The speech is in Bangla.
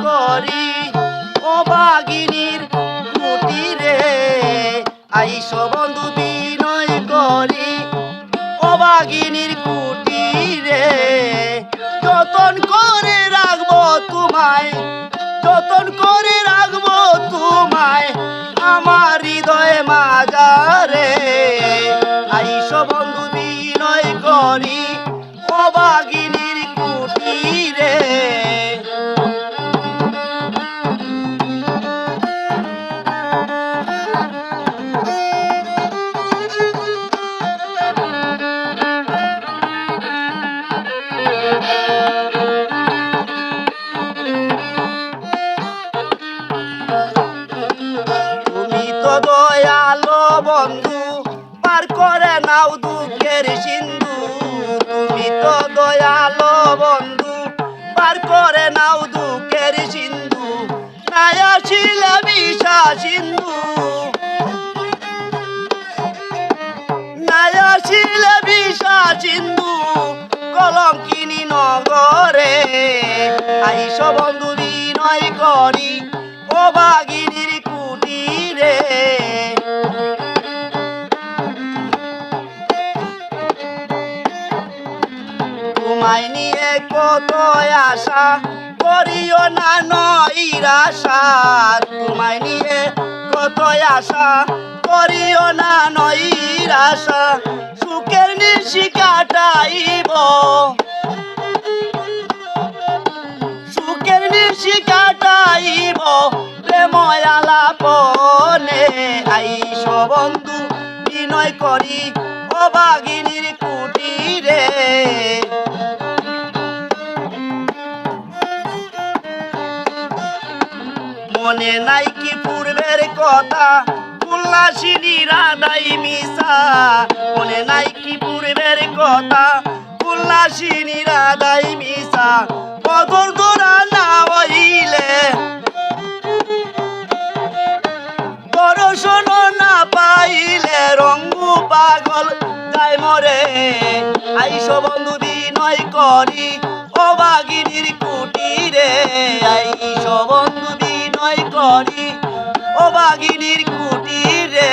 করি ও বাগিনীর কুটিরে আইস বন্ধু বিনয় করি ও বাগিনীর কুটিরে যতন করে রাখবো তোমায় যতন করে রাখবো তোমায় আমার হৃদয়ে মাজারে আইস বন্ধু বিনয় করি ও বাগিনীর কুটিরে দয়ালো বন্ধু পার করে নাও দুঃখের সিন্ধু তুমি তো দয়ালো বন্ধু পার করে নাও দুঃখের সিন্ধু নাই আসিলে বিষা সিন্ধু নাই আসিলে বিষা সিন্ধু কলঙ্কিনী নগরে আইস বন্ধু বিনয় করি ও বাগিনীর কুটিরে তোমায় নিয়ে কত আশা করিও না নৈরাশা তোমায় নিয়ে কত আশা করিও না নৈরাশা সুখের নিশি কাটাইব সুখের নিশি কাটাইব প্রেময় আলাপনে আইস বন্ধু বিনয় করি ও বাগিনীর কুটিরে মনে নাই কি পূর্বের কথা উল্লাসিনী রাধাই মিশা মনে নাই কি পূর্বের কথা উল্লাসিনী রাধাই মিশা কদর ধরা না হইলে দর্শন না পাইলে রঙ্গু পাগল যায় মরে আইস বন্ধু বিনয় করি ও বাগিনীর কুটিরে আইস বন্ধু বিনয় করি ও বাগিনীর কুটিরে।